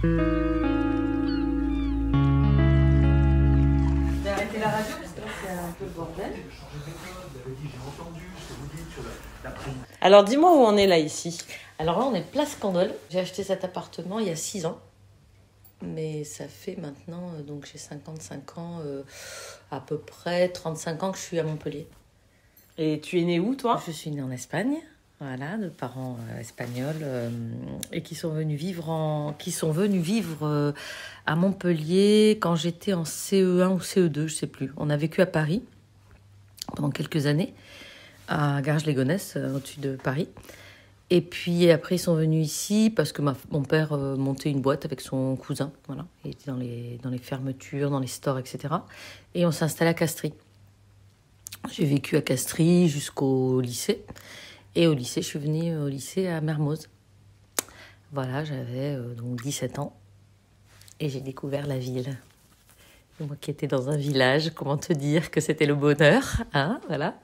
J'ai arrêté la radio parce que là c'est un peu le bordel. Alors dis-moi où on est là ici. Alors là, on est place Candolle. J'ai acheté cet appartement il y a 6 ans. Mais ça fait maintenant, donc j'ai 55 ans, à peu près 35 ans que je suis à Montpellier. Et tu es née où toi? Je suis née en Espagne, voilà, de parents espagnols, et qui sont venus vivre à Montpellier quand j'étais en CE1 ou CE2, je sais plus. On a vécu à Paris pendant quelques années, à Garges-les-Gonesse, au-dessus de Paris. Et puis après, ils sont venus ici parce que mon père montait une boîte avec son cousin. Voilà. Il était dans les fermetures, dans les stores, etc. Et on s'est installé à Castries. J'ai vécu à Castries jusqu'au lycée. Et au lycée, je suis venue au lycée à Mermoz. Voilà, j'avais donc 17 ans. Et j'ai découvert la ville. Et moi qui étais dans un village, comment te dire que c'était le bonheur, hein, voilà.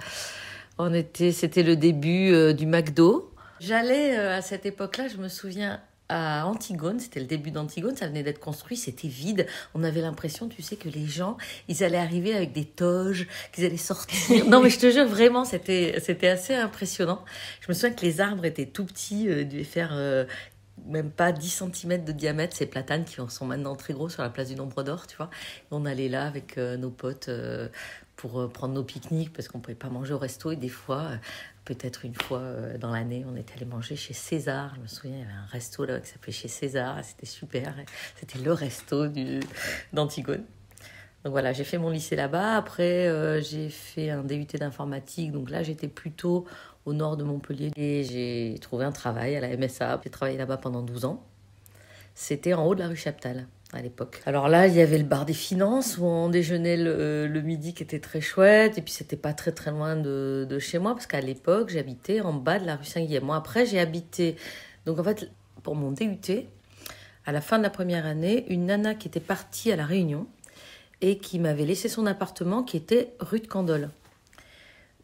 C'était le début du McDo. J'allais à cette époque-là, je me souviens, à Antigone, c'était le début d'Antigone, ça venait d'être construit, c'était vide. On avait l'impression, tu sais, que les gens, ils allaient arriver avec des toges, qu'ils allaient sortir. Non, mais je te jure, vraiment, c'était assez impressionnant. Je me souviens que les arbres étaient tout petits, devaient faire même pas 10 cm de diamètre, ces platanes qui sont maintenant très gros sur la place du Nombre d'Or, tu vois. Et on allait là avec nos potes pour prendre nos pique-niques parce qu'on ne pouvait pas manger au resto. Et des fois, peut-être une fois dans l'année, on était allé manger chez César. Je me souviens, il y avait un resto là qui s'appelait chez César. C'était super. C'était le resto d'Antigone. Donc voilà, j'ai fait mon lycée là-bas. Après, j'ai fait un DUT d'informatique. Donc là, j'étais plutôt au nord de Montpellier. Et j'ai trouvé un travail à la MSA. J'ai travaillé là-bas pendant 12 ans. C'était en haut de la rue Chaptal à l'époque. Alors là, il y avait le bar des finances où on déjeunait le midi qui était très chouette. Et puis, c'était pas très très loin de chez moi parce qu'à l'époque, j'habitais en bas de la rue Saint-Guilhem. Moi, après, j'ai habité... Donc en fait, pour mon DUT, à la fin de la première année, une nana qui était partie à La Réunion et qui m'avait laissé son appartement qui était rue de Candolle.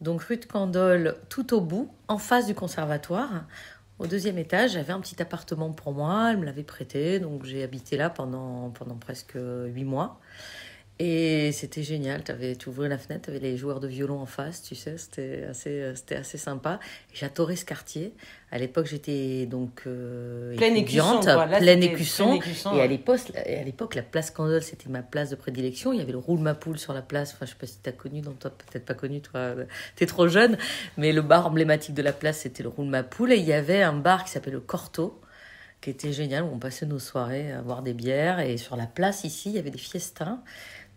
Donc rue de Candolle, tout au bout, en face du conservatoire. Au deuxième étage, j'avais un petit appartement pour moi, elle me l'avait prêté, donc j'ai habité là pendant presque 8 mois. Et c'était génial, tu ouvrais la fenêtre, tu avais les joueurs de violon en face, tu sais, c'était assez sympa. J'adorais ce quartier. À l'époque, j'étais donc pleine étudiante, écusson, pleine écusson. Écusson, et à l'époque, la place Candolle, c'était ma place de prédilection. Il y avait le roule-ma-poule sur la place. Enfin, je sais pas si tu as connu, donc toi, peut-être pas connu, toi, t'es trop jeune. Mais le bar emblématique de la place, c'était le roule-ma-poule. Et il y avait un bar qui s'appelait le Corto, qui était génial, où on passait nos soirées à boire des bières. Et sur la place, ici, il y avait des fiestins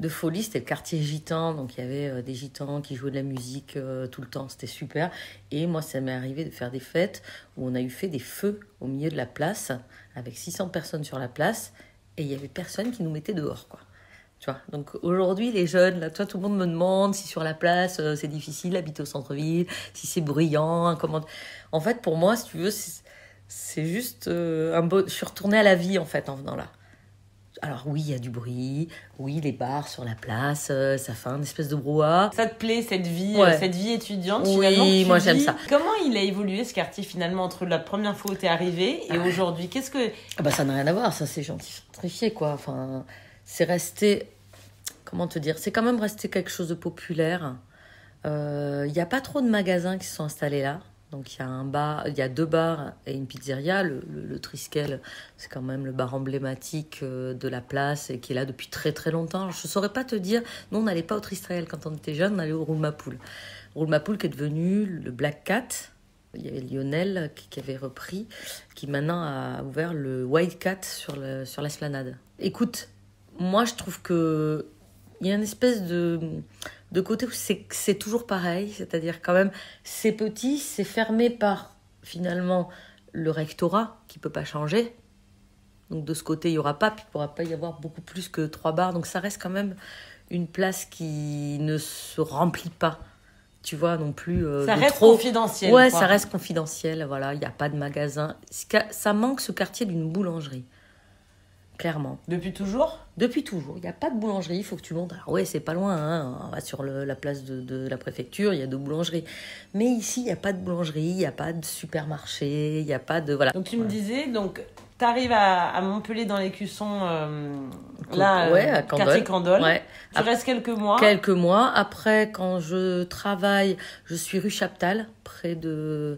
de folie. C'était le quartier gitan, donc il y avait des gitans qui jouaient de la musique tout le temps, c'était super. Et moi, ça m'est arrivé de faire des fêtes où on a eu fait des feux au milieu de la place, avec 600 personnes sur la place, et il y avait personne qui nous mettait dehors, quoi. Tu vois, donc aujourd'hui, les jeunes, là, toi, tout le monde me demande si sur la place, c'est difficile d'habiter au centre-ville, si c'est bruyant, comment... En fait, pour moi, si tu veux, c'est juste je suis retournée à la vie, en fait, en venant là. Alors oui, il y a du bruit, oui, les bars sur la place, ça fait un espèce de brouhaha. Ça te plaît cette vie, ouais. Cette vie étudiante oui, finalement que tu moi vis. j'aime ça. Comment il a évolué ce quartier finalement entre la première fois où t'es arrivée et aujourd'hui? Qu'est-ce que... Ah bah ça n'a rien à voir, ça c'est gentrifié quoi. Enfin, c'est resté, comment te dire, c'est quand même resté quelque chose de populaire. Il n'y a pas trop de magasins qui se sont installés là. Donc il y a 2 bars et une pizzeria. Le Triskel, c'est quand même le bar emblématique de la place et qui est là depuis très très longtemps. Je ne saurais pas te dire, nous on n'allait pas au Triskel quand on était jeunes, on allait au Roule-ma-Poule. Roule-ma-Poule qui est devenu le Black Cat. Il y avait Lionel qui avait repris, qui maintenant a ouvert le White Cat sur l'esplanade. Écoute, moi je trouve que il y a une espèce de côté où c'est toujours pareil, c'est-à-dire quand même c'est petit, c'est fermé par finalement le rectorat qui peut pas changer. Donc de ce côté il y aura pas, puis il pourra pas y avoir beaucoup plus que 3 bars, donc ça reste quand même une place qui ne se remplit pas. Tu vois, non plus ça reste confidentiel. Ouais, quoi. Ça reste confidentiel, voilà, il n'y a pas de magasin. Ça manque ce quartier d'une boulangerie. Clairement. Depuis toujours ? Depuis toujours. Il n'y a pas de boulangerie, il faut que tu montes. Alors ouais, c'est pas loin, hein. On va sur la place de la préfecture, il y a 2 boulangeries. Mais ici, il n'y a pas de boulangerie, il n'y a pas de supermarché, il n'y a pas de... Voilà. Donc tu me disais, donc t'arrives à Montpellier dans l'Écusson, là, Ouais, à Candolle. quartier Candolle. Ouais. Tu restes quelques mois. Quelques mois. Après, quand je travaille, je suis rue Chaptal, près de...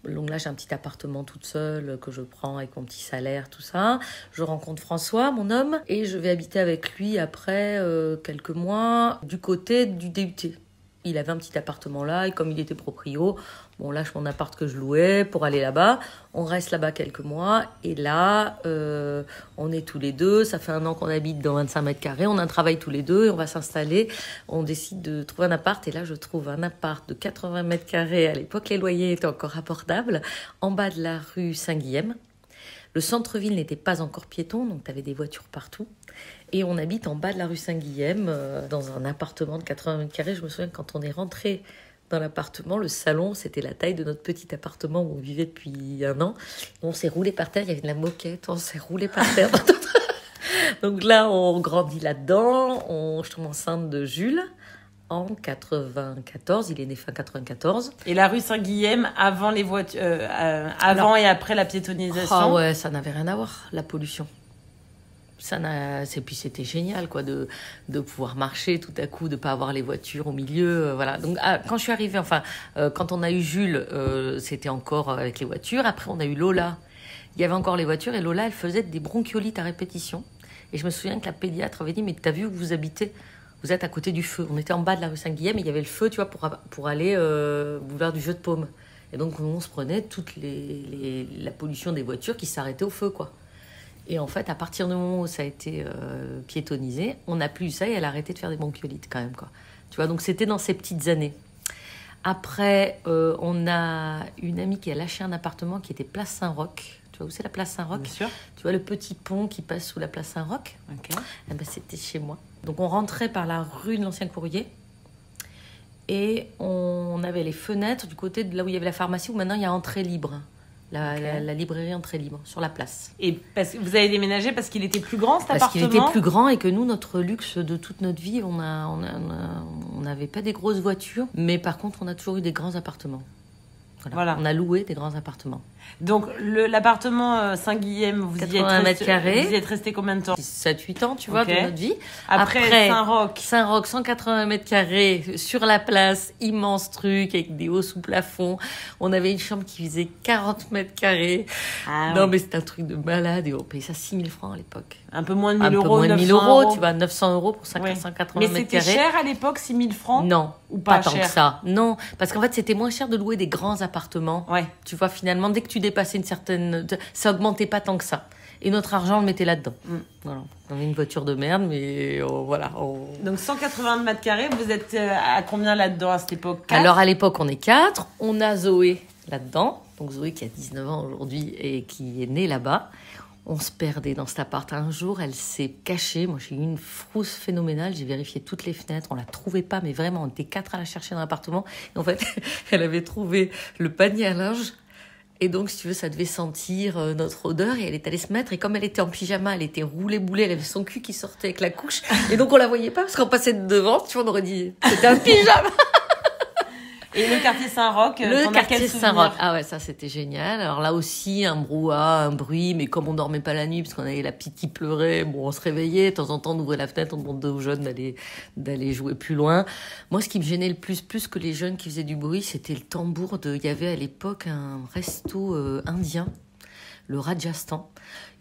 Donc là, j'ai un petit appartement toute seule que je prends avec mon petit salaire, tout ça. Je rencontre François, mon homme, et je vais habiter avec lui après quelques mois du côté du DUT. Il avait un petit appartement là, et comme il était proprio, bon, lâche mon appart que je louais pour aller là-bas. On reste là-bas quelques mois, et là, on est tous les deux. Ça fait 1 an qu'on habite dans 25 mètres carrés. On a un travail tous les deux, et on va s'installer. On décide de trouver un appart, et là, je trouve un appart de 80 mètres carrés. À l'époque, les loyers étaient encore abordables, en bas de la rue Saint-Guilhem. Le centre-ville n'était pas encore piéton, donc tu avais des voitures partout. Et on habite en bas de la rue Saint-Guilhem, dans un appartement de 80 mètres carrés. Je me souviens que quand on est rentré dans l'appartement, le salon, c'était la taille de notre petit appartement où on vivait depuis 1 an. On s'est roulé par terre, il y avait de la moquette, on s'est roulé par terre. Donc là, on grandit là-dedans. Je tombe enceinte de Jules en 94. Il est né fin 94. Et la rue Saint-Guilhem, avant les voitures, avant et après la piétonisation. Ah ouais, ça n'avait rien à voir, la pollution. Puis c'était génial quoi de pouvoir marcher tout à coup, de pas avoir les voitures au milieu, voilà. Donc quand je suis arrivée, quand on a eu Jules, c'était encore avec les voitures. Après on a eu Lola, il y avait encore les voitures, et Lola elle faisait des bronchiolites à répétition. Et je me souviens que la pédiatre avait dit mais t'as vu où vous habitez, vous êtes à côté du feu. On était en bas de la rue Saint-Guilhem, et il y avait le feu, tu vois, pour aller boulevard du Jeu de Paume. Et donc on se prenait toute la pollution des voitures qui s'arrêtait au feu quoi. Et en fait, à partir du moment où ça a été piétonisé, on n'a plus eu ça, et elle a arrêté de faire des bronchiolites quand même, quoi. Tu vois, donc c'était dans ces petites années. Après, on a une amie qui a lâché un appartement qui était place Saint-Roch. Tu vois où c'est la place Saint-Roch ? Bien sûr. Tu vois le petit pont qui passe sous la place Saint-Roch ? Ok. Eh ben, c'était chez moi. Donc on rentrait par la rue de l'Ancien Courrier, et on avait les fenêtres du côté de là où il y avait la pharmacie, où maintenant il y a entrée libre. La librairie entrée libre, sur la place. Et parce que vous avez déménagé parce qu'il était plus grand, cet appartement ? Parce qu'il était plus grand, et que nous, notre luxe de toute notre vie, on n'avait pas des grosses voitures, mais par contre, on a toujours eu des grands appartements. Voilà. On a loué des grands appartements. Donc, l'appartement Saint-Guilhem, vous y êtes resté combien de temps ? 7-8 ans, tu vois, de notre vie. Après Saint-Roch. Saint-Roch, 180 mètres carrés, sur la place, immense truc, avec des hauts sous-plafond. On avait une chambre qui faisait 40 mètres carrés. Ah, non, ouais. mais c'était un truc de malade, et on payait ça 6 000 francs à l'époque. Un peu moins de 1 000 euros. Un peu moins de 1 000 euros, tu vois, 900 euros pour 180 mètres carrés. Mais c'était cher à l'époque, 6 000 francs ? Non, ou pas tant cher que ça. Non, parce qu'en fait, c'était moins cher de louer des grands appartements. Ouais. Tu vois, finalement, dès que tu dépassais une certaine... Ça augmentait pas tant que ça. Et notre argent, on le mettait là-dedans. Voilà. On avait une voiture de merde, mais voilà. Donc 180 mètres carrés, vous êtes à combien là-dedans à cette époque ? 4 ? Alors, à l'époque, on est 4. On a Zoé là-dedans. Donc Zoé qui a 19 ans aujourd'hui et qui est née là-bas. On se perdait dans cet appart. Un jour, elle s'est cachée. Moi, j'ai eu une frousse phénoménale. J'ai vérifié toutes les fenêtres. On la trouvait pas, mais vraiment, on était 4 à la chercher dans l'appartement. Et en fait, elle avait trouvé le panier à linge. Et donc, si tu veux, ça devait sentir notre odeur. Et elle est allée se mettre. Et comme elle était en pyjama, elle était roulée-boulée. Elle avait son cul qui sortait avec la couche. Et donc, on la voyait pas parce qu'on passait devant. Tu vois, on aurait dit, c'était un pyjama. Et le quartier Saint-Roch, le quartier Saint-Roch, ah ouais, ça c'était génial. Alors là aussi, un brouhaha, un bruit, mais comme on dormait pas la nuit, parce qu'on avait la petite qui pleurait, bon, on se réveillait, de temps en temps, on ouvrait la fenêtre, on demandait aux jeunes d'aller jouer plus loin. Moi, ce qui me gênait le plus que les jeunes qui faisaient du bruit, c'était le tambour il y avait à l'époque un resto indien, le Rajasthan.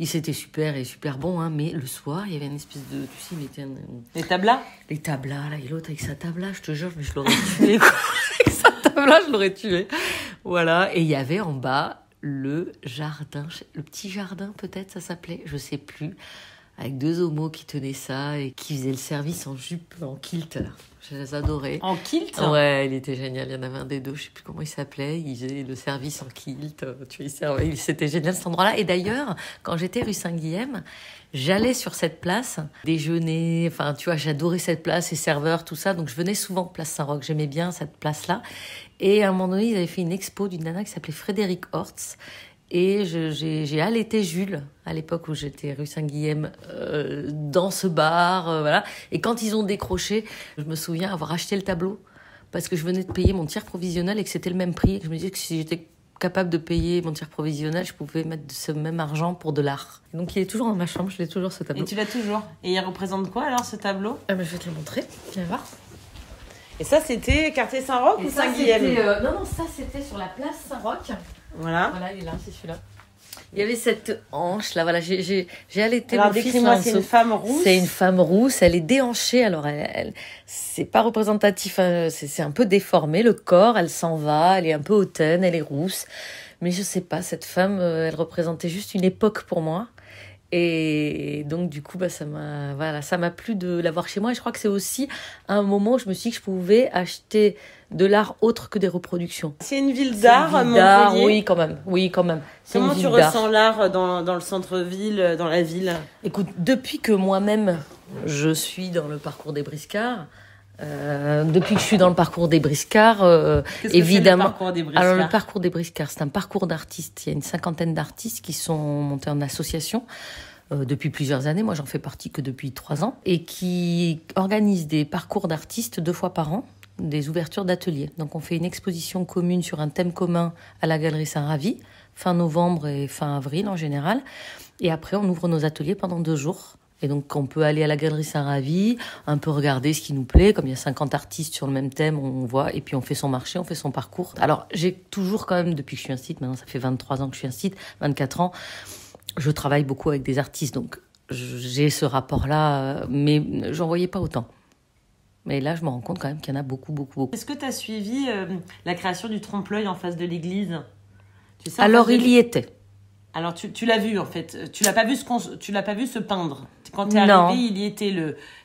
C'était super et super bon, hein, mais le soir, il y avait une espèce de... Tu sais, il mettait les tablas ? Les tablas, là, et l'autre avec sa tabla, je te jure, mais je l'aurais tué, quoi. Avec sa tabla, je l'aurais tué. Voilà, et il y avait en bas le jardin, le petit jardin peut-être, ça s'appelait, je sais plus, avec 2 homos qui tenaient ça et qui faisaient le service en jupe, en kilt. Je les adorais. En kilt ? Ouais, il était génial. Il y en avait un des deux, je sais plus comment il s'appelait. Il faisait le service en kilt. Tu vois, c'était génial cet endroit-là. Et d'ailleurs, quand j'étais rue Saint-Guilhem, j'allais sur cette place déjeuner. Enfin, tu vois, j'adorais cette place, les serveurs, tout ça. Donc, je venais souvent place Saint-Roch. J'aimais bien cette place-là. Et à un moment donné, ils avaient fait une expo d'une nana qui s'appelait Frédéric Hortz. Et j'ai allaité Jules, à l'époque où j'étais rue Saint-Guilhem, dans ce bar, voilà. Et quand ils ont décroché, je me souviens avoir acheté le tableau, parce que je venais de payer mon tiers provisionnel et que c'était le même prix. Et que je me disais que si j'étais capable de payer mon tir provisionnel, je pouvais mettre ce même argent pour de l'art. Donc il est toujours dans ma chambre, je l'ai toujours ce tableau. Et tu l'as toujours. Et il représente quoi alors ce tableau? Je vais te le montrer, viens voir. Et ça c'était quartier Saint-Roch ou Saint-Guilhem? Non, ça c'était sur la place Saint-Roch. Voilà. Voilà, il est là, c'est celui-là. Il y avait cette hanche là, voilà, j'ai allaité alors, mon fils. décris-moi, c'est une femme rousse. C'est une femme rousse, elle est déhanchée, alors c'est pas représentatif, hein, c'est un peu déformé, le corps, elle s'en va, elle est un peu hautaine, elle est rousse. Mais je sais pas, cette femme, elle représentait juste une époque pour moi. Et donc du coup, ça m'a plu de l'avoir chez moi. Et je crois que c'est aussi un moment où je me suis dit que je pouvais acheter de l'art autre que des reproductions. C'est une ville d'art, Montpellier. Oui, quand même. Comment tu ressens l'art dans le centre-ville, dans la ville? Écoute, depuis que moi-même, je suis dans le parcours des Briscards, évidemment. Le parcours des Briscards. Alors, le parcours des Briscards, c'est un parcours d'artistes. Il y a une 50aine d'artistes qui sont montés en association depuis plusieurs années. Moi, j'en fais partie que depuis 3 ans. Et qui organisent des parcours d'artistes 2 fois par an, des ouvertures d'ateliers. Donc, on fait une exposition commune sur un thème commun à la Galerie Saint-Ravi, fin novembre et fin avril en général. Et après, on ouvre nos ateliers pendant 2 jours. Et donc, on peut aller à la Galerie Saint-Ravi, un peu regarder ce qui nous plaît. Comme il y a 50 artistes sur le même thème, on voit. Et puis, on fait son marché, on fait son parcours. Alors, j'ai toujours quand même, depuis que je suis un site, maintenant ça fait 23 ans que je suis un site, 24 ans, je travaille beaucoup avec des artistes. Donc, j'ai ce rapport-là, mais j'en voyais pas autant. Mais là, je me rends compte quand même qu'il y en a beaucoup, beaucoup, beaucoup. Est-ce que tu as suivi la création du trompe-l'œil en face de l'église? Tu sais, alors, il y était. Alors, tu l'as vu, en fait. Tu l'as pas vu se peindre. Quand tu es arrivé, il y était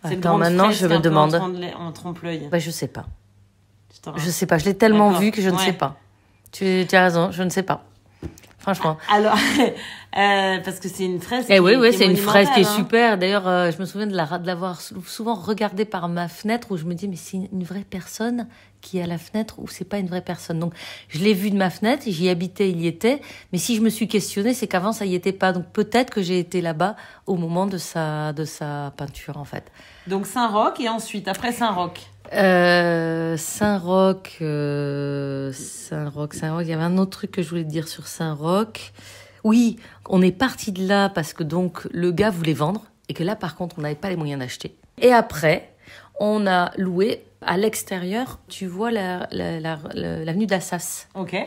Attends, maintenant, je me demande. En trompe-l'œil. Je sais pas. Je sais pas. Je l'ai tellement vu que je ne sais pas. Tu as raison, je ne sais pas. Franchement. Alors, parce que c'est une fresque. Oui, c'est une fresque qui est super. D'ailleurs, je me souviens de l'avoir souvent regardée par ma fenêtre où je me dis, mais c'est une vraie personne qui est à la fenêtre ou c'est pas une vraie personne. Donc, je l'ai vue de ma fenêtre, j'y habitais, il y était. Mais si je me suis questionnée, c'est qu'avant, ça y était pas. Donc, peut-être que j'ai été là-bas au moment de sa peinture, en fait. Donc, Saint-Roch et ensuite, après Saint-Roch. Saint-Roch, il y avait un autre truc que je voulais te dire sur Saint-Roch. Oui, on est parti de là parce que donc le gars voulait vendre et que là par contre on n'avait pas les moyens d'acheter. Et après, on a loué à l'extérieur, tu vois l'avenue d'Assas. Ok. Et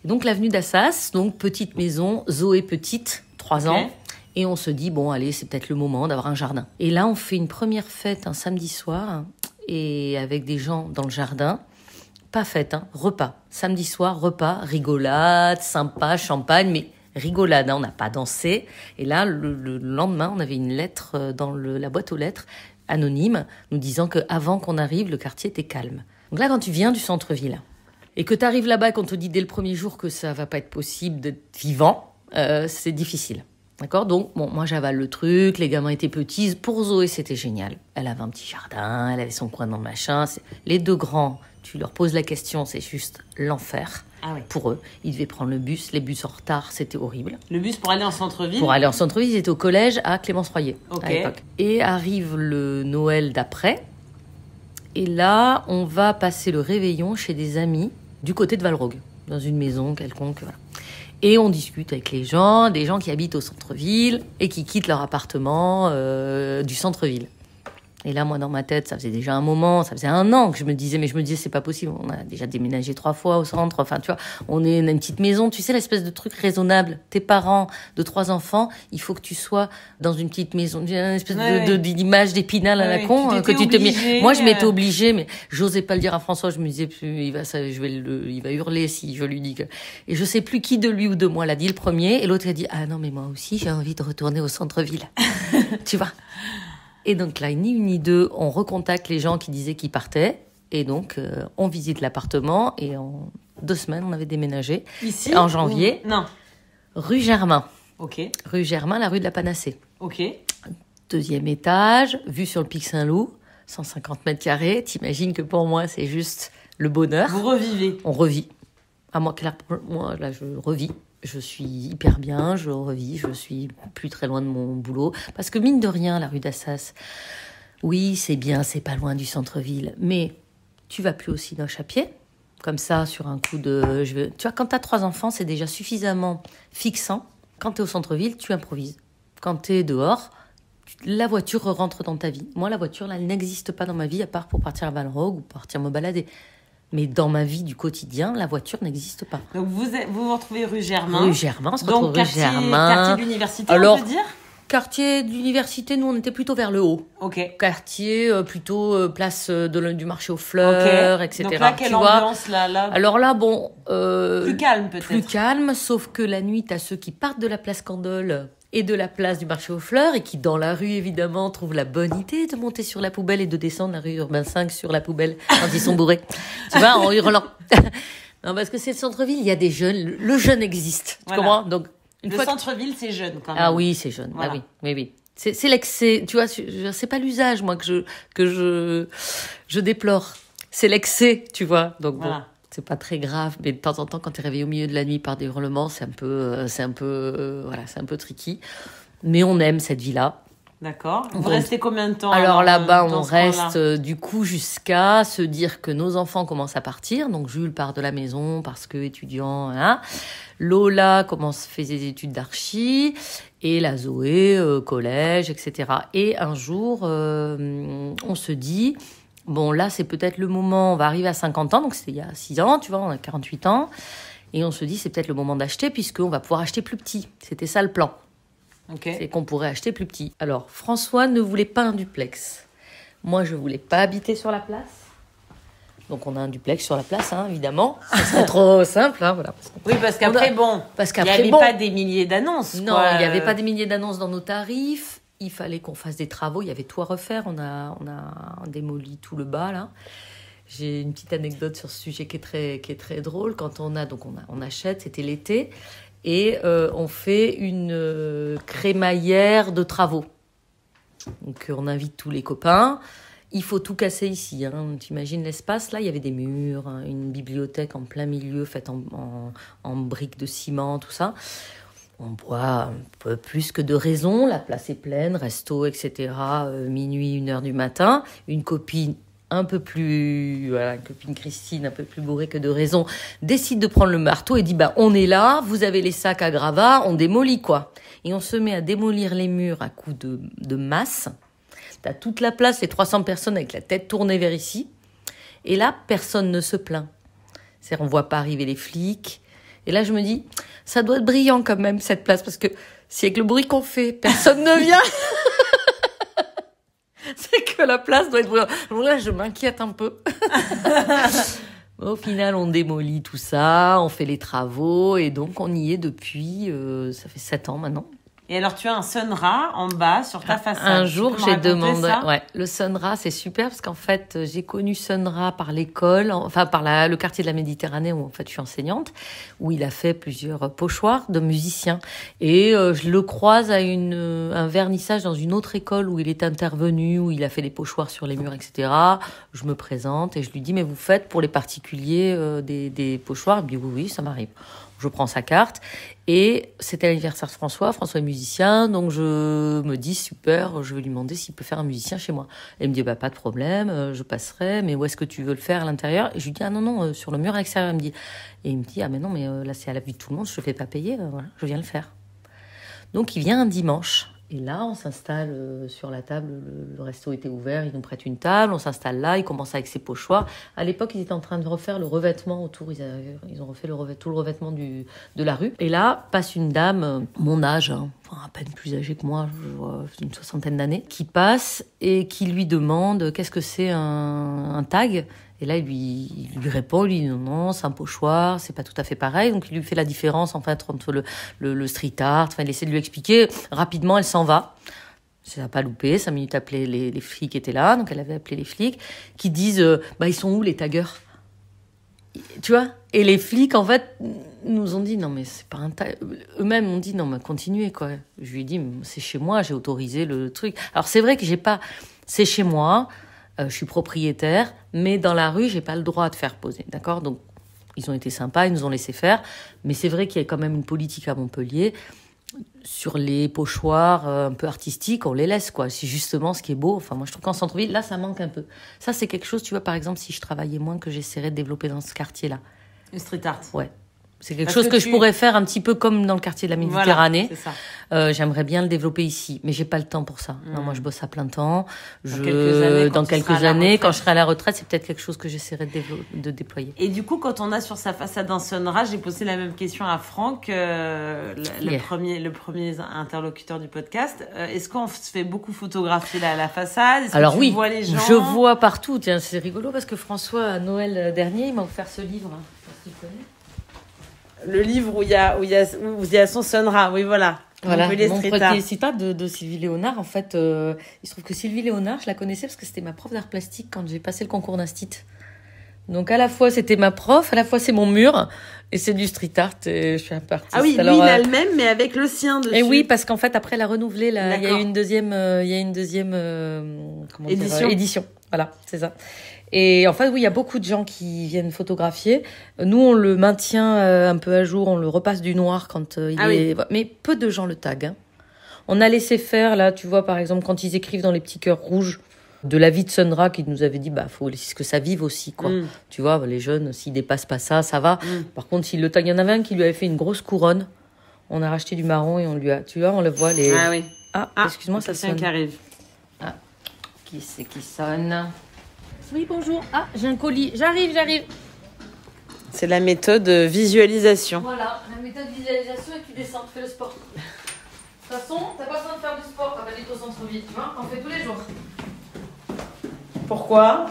donc l'avenue d'Assas, donc petite maison, Zoé petite, 3 ans. Et on se dit, bon allez, c'est peut-être le moment d'avoir un jardin. Et là on fait une première fête un samedi soir et avec des gens dans le jardin. Pas fête, repas. Samedi soir, repas, rigolade, sympa, champagne, mais rigolade, on n'a pas dansé. Et là, le lendemain, on avait une lettre dans la boîte aux lettres, anonyme, nous disant qu'avant qu'on arrive, le quartier était calme. Donc là, quand tu viens du centre-ville et que tu arrives là-bas et qu'on te dit dès le premier jour que ça va pas être possible d'être vivant, c'est difficile. D'accord? Donc, bon, moi, j'avale le truc, les gamins étaient petits. Pour Zoé, c'était génial. Elle avait un petit jardin, elle avait son coin dans le machin. Les 2 grands, tu leur poses la question, c'est juste l'enfer. Ah oui. Pour eux. Ils devaient prendre le bus, les bus en retard, c'était horrible. Le bus pour aller en centre-ville? Pour aller en centre-ville, ils étaient au collège à Clémence-Royer, à l'époque. Et arrive le Noël d'après. Et là, on va passer le réveillon chez des amis du côté de Valrogue, dans une maison quelconque, voilà. Et on discute avec les gens, des gens qui habitent au centre-ville et qui quittent leur appartement du centre-ville. Et là, moi, dans ma tête, ça faisait déjà un moment, ça faisait 1 an que je me disais, c'est pas possible. On a déjà déménagé 3 fois au centre. Enfin, tu vois, on est une petite maison. Tu sais, l'espèce de truc raisonnable. Tes parents de 3 enfants, il faut que tu sois dans une petite maison. Une espèce d'image d'Épinal à la con. Moi, je m'étais obligée, mais j'osais pas le dire à François. Je me disais, il va hurler si je lui dis que... Et je sais plus qui de lui ou de moi l'a dit le premier. Et l'autre a dit, ah non, mais moi aussi, j'ai envie de retourner au centre-ville. Tu vois? Et donc là, ni une ni deux, on recontacte les gens qui disaient qu'ils partaient. Et donc, on visite l'appartement. Et en 2 semaines, on avait déménagé. Ici? En janvier. Non. Rue Germain. Ok. Rue Germain, la rue de la Panacée. Ok. 2e étage, vue sur le Pic Saint-Loup, 150 mètres carrés. T'imagines que pour moi, c'est juste le bonheur. Vous revivez? On revit. Moi, là, je revis. Je suis hyper bien, je revis, je suis plus très loin de mon boulot. Parce que mine de rien, la rue d'Assas, oui, c'est bien, c'est pas loin du centre-ville. Mais tu vas plus au Cinoche à pied, comme ça, sur un coup de... Tu vois, quand tu as 3 enfants, c'est déjà suffisamment fixant. Quand tu es au centre-ville, tu improvises. Quand tu es dehors, la voiture rentre dans ta vie. Moi, la voiture, là, elle n'existe pas dans ma vie, à part pour partir à Valrogue ou partir me balader. Mais dans ma vie du quotidien, la voiture n'existe pas. Donc, vous retrouvez rue Germain. Rue Germain, on se retrouve rue quartier, Germain. Quartier de l'université, on peut dire. Quartier de l'université, nous, on était plutôt vers le haut. Ok. Quartier, plutôt place du marché aux fleurs, etc. Donc là, quelle ambiance, là Alors là, bon... plus calme, peut-être. Plus calme, sauf que la nuit, t'as ceux qui partent de la place Candolle et de la place du marché aux fleurs et qui, dans la rue, évidemment, trouvent la bonne idée de monter sur la poubelle et de descendre la rue Urbain 5 sur la poubelle quand ils sont bourrés. Tu vois, en hurlant. Non, parce que c'est le centre-ville, il y a des jeunes. Le jeune existe. Tu comprends? Donc, le centre-ville, c'est jeune, quand même. Ah oui, c'est jeune. Voilà. Ah oui, oui. C'est l'excès. Tu vois, c'est pas l'usage, moi, que je déplore. C'est l'excès, tu vois. Donc, bon. C'est pas très grave, mais de temps en temps, quand tu es réveillé au milieu de la nuit par des hurlements, c'est un peu tricky. Mais on aime cette vie-là. D'accord. Vous restez combien de temps? Alors là-bas, on reste du coup jusqu'à se dire que nos enfants commencent à partir. Donc Jules part de la maison parce que étudiant. Hein. Lola fait des études d'archi et la Zoé collège, etc. Et un jour, on se dit... Bon, là, c'est peut-être le moment, on va arriver à 50 ans, donc c'était il y a 6 ans, tu vois, on a 48 ans, et on se dit, c'est peut-être le moment d'acheter, puisqu'on va pouvoir acheter plus petit. C'était ça le plan. Okay. C'est qu'on pourrait acheter plus petit. Alors, François ne voulait pas un duplex. Moi, je voulais pas habiter sur la place. Donc, on a un duplex sur la place, hein, évidemment. Ça serait trop simple, hein, voilà. Parce qu'après, il n'y avait pas des milliers d'annonces. Non, il n'y avait pas des milliers d'annonces dans nos tarifs. Il fallait qu'on fasse des travaux, il y avait tout à refaire. On a démoli tout le bas, là. J'ai une petite anecdote sur ce sujet qui est très drôle. Quand on achète, c'était l'été, et on fait une crémaillère de travaux. Donc, on invite tous les copains. Il faut tout casser ici. Hein. Tu imagines l'espace, là, il y avait des murs, une bibliothèque en plein milieu, faite en briques de ciment, tout ça. On boit un peu plus que de raison, la place est pleine, resto, etc. Minuit, 1h du matin. Une copine une copine Christine, un peu plus bourrée que de raison, décide de prendre le marteau et dit, on est là, vous avez les sacs à gravats, on démolit, quoi. Et on se met à démolir les murs à coups de masse. T'as toute la place, les 300 personnes avec la tête tournée vers ici. Et là, personne ne se plaint. C'est-à-dire, on voit pas arriver les flics. Et là, je me dis, ça doit être brillant quand même, cette place, parce que si avec le bruit qu'on fait, personne ne vient, c'est que la place doit être bruyante. Donc là, je m'inquiète un peu. Au final, on démolit tout ça, on fait les travaux, et donc on y est depuis, ça fait 7 ans maintenant. Et alors, tu as un Sunra en bas sur ta façade. Un jour, j'ai demandé... Ouais, le Sunra, c'est super parce qu'en fait, j'ai connu Sunra par l'école, enfin par le quartier de la Méditerranée où en fait je suis enseignante, où il a fait plusieurs pochoirs de musiciens. Et je le croise à un vernissage dans une autre école où il est intervenu, où il a fait des pochoirs sur les murs, etc. Je me présente et je lui dis, mais vous faites pour les particuliers des pochoirs? Il me dit, oui, ça m'arrive. Je prends sa carte et c'était l'anniversaire de François est musicien, donc je me dis super, je vais lui demander s'il peut faire un musicien chez moi. Et il me dit pas de problème, je passerai, mais où est-ce que tu veux le faire à l'intérieur? Et je lui dis non, sur le mur à l'extérieur. Il me dit mais non, mais là c'est à la vue de tout le monde, je te fais pas payer, voilà, je viens le faire. Donc il vient un dimanche. Et là, on s'installe sur la table, le resto était ouvert, ils nous prêtent une table, on s'installe là, il commence avec ses pochoirs. À l'époque, ils étaient en train de refaire le revêtement autour, ils ont refait tout le revêtement de la rue. Et là, passe une dame, mon âge, à peine plus âgée que moi, une 60aine d'années, qui passe et qui lui demande qu'est-ce que c'est un tag. Et là, il lui répond, il dit non, c'est un pochoir, c'est pas tout à fait pareil. Donc, il lui fait la différence, en fait, entre le street art. Enfin, il essaie de lui expliquer. Rapidement, elle s'en va. Ça n'a pas loupé. 5 minutes appelé les flics qui étaient là. Donc, elle avait appelé les flics qui disent, ils sont où, les taggers? Tu vois? Et les flics, en fait, nous ont dit, non, mais c'est pas un tag. Eux-mêmes ont dit, non, mais continuez, quoi. Je lui ai dit, c'est chez moi, j'ai autorisé le truc. Alors, c'est vrai que c'est chez moi. Je suis propriétaire, mais dans la rue, j'ai pas le droit de faire poser, d'accord? Donc, ils ont été sympas, ils nous ont laissé faire, mais c'est vrai qu'il y a quand même une politique à Montpellier. sur les pochoirs un peu artistiques, on les laisse, quoi. C'est justement ce qui est beau. Enfin, moi, je trouve qu'en centre-ville, là, ça manque un peu. Ça, c'est quelque chose, tu vois, par exemple, si je travaillais moins, que j'essaierais de développer dans ce quartier-là. Le street art. Ouais. C'est quelque chose que je pourrais faire un petit peu comme dans le quartier de la Méditerranée. Voilà, c'est ça. J'aimerais bien le développer ici, mais j'ai pas le temps pour ça. Non, moi, je bosse à plein temps. Dans quelques années, quand je serai à la retraite, c'est peut-être quelque chose que j'essaierai de déployer. Et du coup, quand on a sur sa façade un Sonra, j'ai posé la même question à Franck, le premier interlocuteur du podcast. Est-ce qu'on se fait beaucoup photographier la façade? Alors oui, vois les gens? je vois partout. Tiens, c'est rigolo parce que François, à Noël dernier, il m'a offert ce livre. Je sais pas si tu connais. Le livre où il y a son Sonra, oui, voilà. Voilà, mon premier citat de Sylvie Léonard. En fait, il se trouve que Sylvie Léonard, je la connaissais parce que c'était ma prof d'art plastique quand j'ai passé le concours d'instit. Donc à la fois c'était ma prof, à la fois c'est mon mur et c'est du street art et je suis un peu artiste. Ah oui, alors, lui il a le même mais avec le sien dessus. Et oui, parce qu'en fait après elle a renouvelé, il y a eu une deuxième, édition. Voilà, c'est ça. Et en fait, oui, il y a beaucoup de gens qui viennent photographier. Nous, on le maintient un peu à jour, on le repasse du noir quand il est... Oui. Mais peu de gens le taguent. Hein. On a laissé faire, là, tu vois, par exemple, quand ils écrivent dans les petits cœurs rouges de la vie de Sonra, qui nous avait dit, faut laisser que ça vive aussi, quoi. Tu vois, les jeunes, s'ils dépassent pas ça, ça va. Par contre, s'ils le taguent, il y en avait un qui lui avait fait une grosse couronne. On a racheté du marron et on lui a... Tu vois, on le voit, les... Ah oui. Excuse-moi, ça sonne. Qui arrive. Ah, qui c'est qui sonne? Oui, bonjour. Ah, j'ai un colis. J'arrive. C'est la méthode visualisation. Voilà, la méthode visualisation et tu descends, tu fais le sport. De toute façon, t'as pas besoin de faire du sport quand t'habites au centre-ville, tu vois, t'en fais tous les jours. Pourquoi?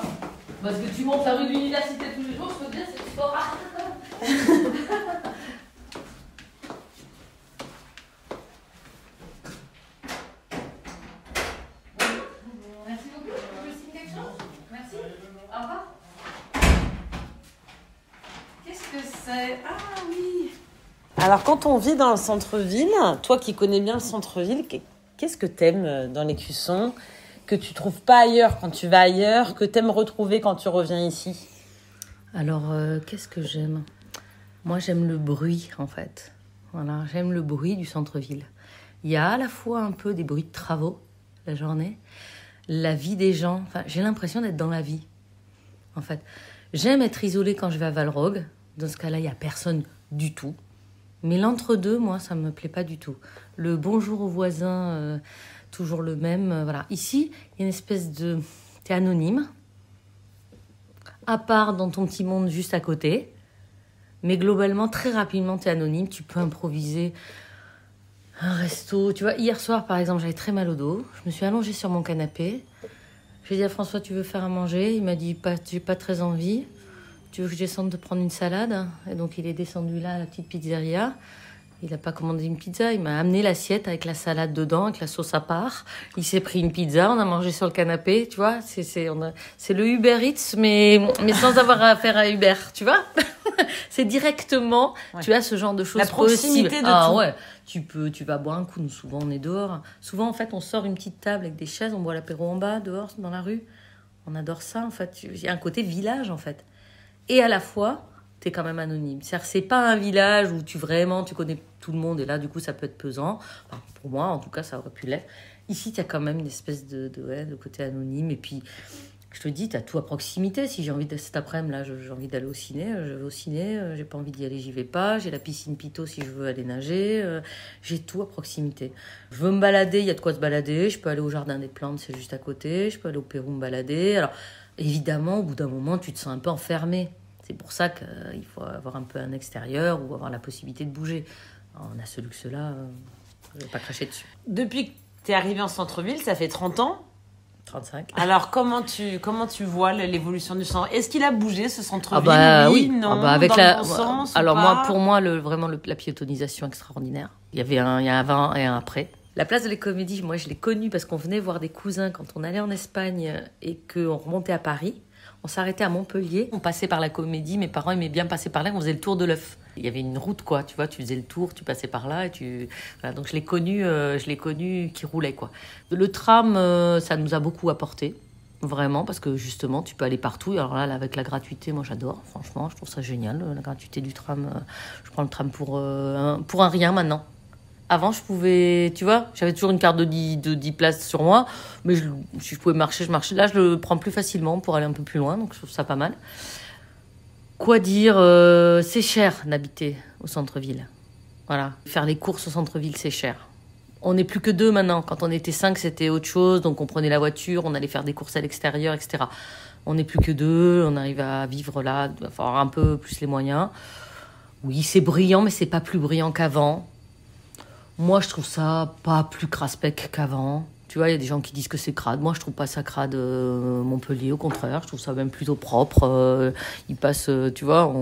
Parce que tu montes la rue de l'université tous les jours, je peux te dire, c'est du sport. Merci beaucoup. Tu veux signer quelque chose? Merci. Au revoir. Qu'est-ce que c'est? Ah oui. Alors, quand on vit dans le centre-ville, toi qui connais bien le centre-ville, qu'est-ce que t'aimes dans l'Écusson, que tu trouves pas ailleurs quand tu vas ailleurs, que t'aimes retrouver quand tu reviens ici? Alors, qu'est-ce que j'aime? Moi, j'aime le bruit, en fait. Voilà, j'aime le bruit du centre-ville. Il y a à la fois un peu des bruits de travaux la journée, la vie des gens. Enfin, j'ai l'impression d'être dans la vie, en fait. J'aime être isolée quand je vais à Valrogue. Dans ce cas-là, il n'y a personne du tout. Mais l'entre-deux, moi, ça ne me plaît pas du tout. Le bonjour aux voisins, toujours le même. Voilà. Ici, il y a une espèce de... T'es anonyme, à part dans ton petit monde juste à côté. Mais globalement, très rapidement, t'es anonyme. Tu peux improviser un resto. Tu vois, hier soir, par exemple, j'avais très mal au dos. Je me suis allongée sur mon canapé. J'ai dit à François, tu veux faire à manger? Il m'a dit, j'ai pas très envie. Tu veux que je descende te prendre une salade? Et donc, il est descendu là, à la petite pizzeria. Il n'a pas commandé une pizza. Il m'a amené l'assiette avec la salade dedans, avec la sauce à part. Il s'est pris une pizza. On a mangé sur le canapé. Tu vois, c'est le Uber Eats, mais sans avoir affaire à Uber. Tu vois, c'est directement. Ouais. Tu as ce genre de choses. La proximité possibles. de tout. Ouais. Tu vas boire un coup. Nous, souvent, on est dehors. Souvent, en fait, on sort une petite table avec des chaises. On boit l'apéro en bas, dehors, dans la rue. On adore ça, en fait. Il y a un côté village, en fait. Et à la fois, t'es quand même anonyme. C'est-à-dire, c'est pas un village où tu connais tout le monde, et là, du coup, ça peut être pesant. Enfin, pour moi, en tout cas, ça aurait pu l'être. Ici, t'as quand même une espèce de côté anonyme. Et puis, je te dis, t'as tout à proximité. Si j'ai envie de, cet après-midi, là, j'ai envie d'aller au ciné, je vais au ciné. J'ai pas envie d'y aller, j'y vais pas. J'ai la piscine Pito si je veux aller nager. J'ai tout à proximité. Je veux me balader, il y a de quoi se balader. Je peux aller au jardin des plantes, c'est juste à côté. Je peux aller au Pérou me balader. Alors, évidemment, au bout d'un moment, tu te sens un peu enfermé. C'est pour ça qu'il faut avoir un peu un extérieur ou avoir la possibilité de bouger. Alors, on a ce luxe-là, je ne vais pas cracher dessus. Depuis que tu es arrivée en centre-ville, ça fait 30 ans. 35. Alors, comment tu vois l'évolution du centre? Est-ce qu'il a bougé, ce centre-ville? Oui, non, avec dans le bon sens, alors, ou pas? moi, pour moi, la piétonisation extraordinaire. Il y a un avant et un après. La place de les Comédies, moi, je l'ai connue parce qu'on venait voir des cousins quand on allait en Espagne et qu'on remontait à Paris. On s'arrêtait à Montpellier, on passait par la Comédie, mes parents aimaient bien passer par là, on faisait le tour de l'œuf. Il y avait une route, quoi, tu vois, tu faisais le tour, tu passais par là, voilà, donc je l'ai connu qui roulait, quoi. Le tram, ça nous a beaucoup apporté, vraiment, parce que justement, tu peux aller partout. Alors là, avec la gratuité, moi j'adore, franchement, je trouve ça génial, la gratuité du tram. Je prends le tram pour un rien maintenant. Avant, je pouvais, tu vois, j'avais toujours une carte de 10 places sur moi, mais si je pouvais marcher, je marchais. Là, je le prends plus facilement pour aller un peu plus loin, donc je trouve ça pas mal. Quoi dire, c'est cher d'habiter au centre-ville. Voilà, faire les courses au centre-ville, c'est cher. On n'est plus que 2 maintenant. Quand on était 5, c'était autre chose, donc on prenait la voiture, on allait faire des courses à l'extérieur, etc. On n'est plus que 2, on arrive à vivre là, il va falloir un peu plus les moyens. Oui, c'est brillant, mais c'est pas plus brillant qu'avant. Moi, je trouve ça pas plus craspec qu'avant. Tu vois, il y a des gens qui disent que c'est crade. Moi, je trouve pas ça crade, Montpellier. Au contraire, je trouve ça même plutôt propre. Ils passent, tu vois,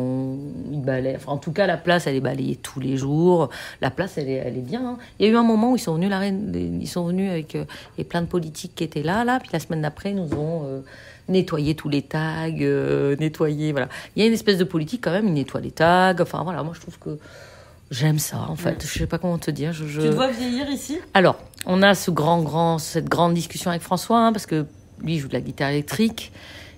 ils balayent. Enfin, en tout cas, la place, elle est balayée tous les jours. La place, elle est bien. Hein. Il y a eu un moment où ils sont venus, ils sont venus avec et plein de politiques qui étaient là. Puis la semaine d'après, ils nous ont nettoyé tous les tags, nettoyé, voilà. Il y a une espèce de politique quand même. Ils nettoient les tags. Enfin, voilà, moi, je trouve que j'aime ça, en fait. Je sais pas comment te dire. Tu te vois vieillir ici ? Alors, on a cette grande discussion avec François, hein, parce que lui, il joue de la guitare électrique.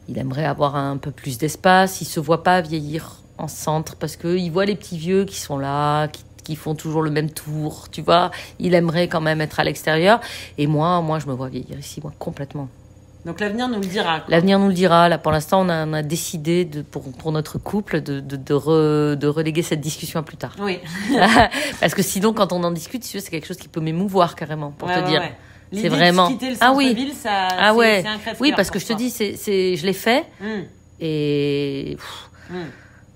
Il aimerait avoir un peu plus d'espace. Il se voit pas vieillir en centre, parce qu'il voit les petits vieux qui sont là, qui font toujours le même tour, tu vois. Il aimerait quand même être à l'extérieur. Et moi, je me vois vieillir ici, moi, complètement. Donc l'avenir nous le dira. Quoi. L'avenir nous le dira. Là, pour l'instant, on a décidé pour notre couple de reléguer cette discussion à plus tard. Oui. Parce que sinon, quand on en discute, c'est quelque chose qui peut m'émouvoir carrément, pour te dire. Ouais. C'est vraiment. Quitter le centre-ville, c'est un crève-cœur. Oui, parce que je te dis, je l'ai fait et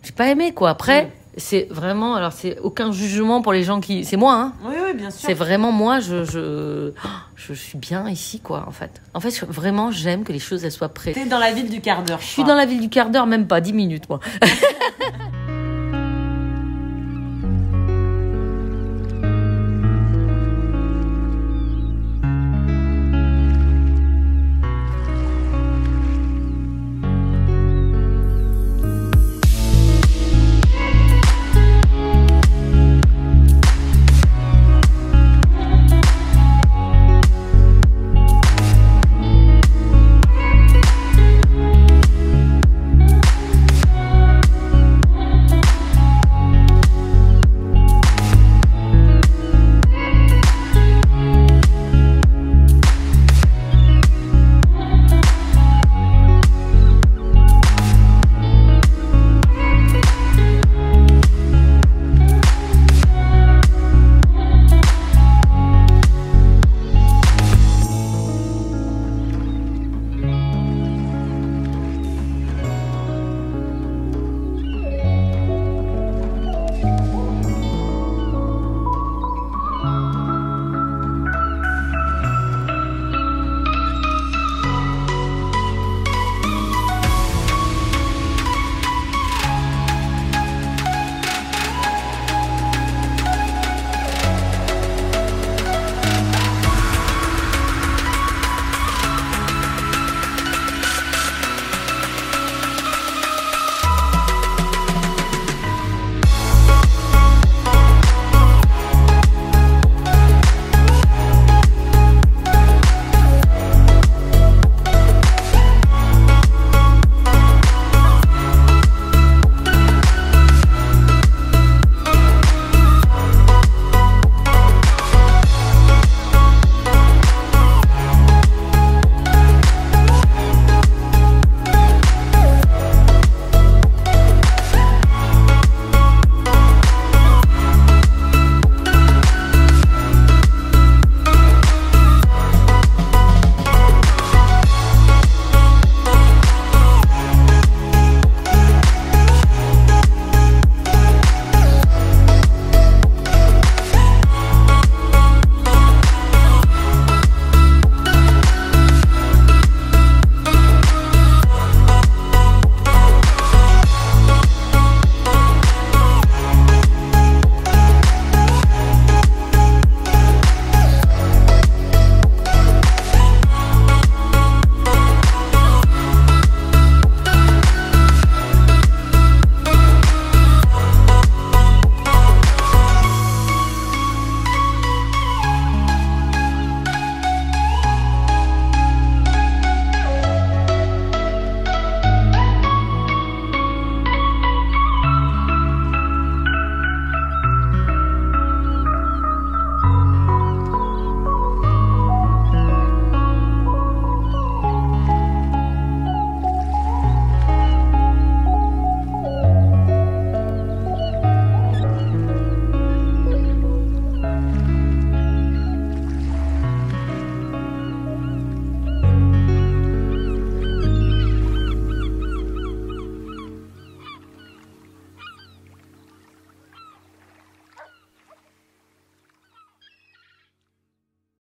j'ai pas aimé quoi. Après. C'est vraiment, alors c'est aucun jugement pour les gens qui, c'est moi, hein. Oui, bien sûr. C'est vraiment moi, je suis bien ici, quoi, en fait. En fait, vraiment, j'aime que les choses, elles soient prêtes. T'es dans la ville du quart d'heure. Je suis dans la ville du quart d'heure, même pas 10 minutes, moi.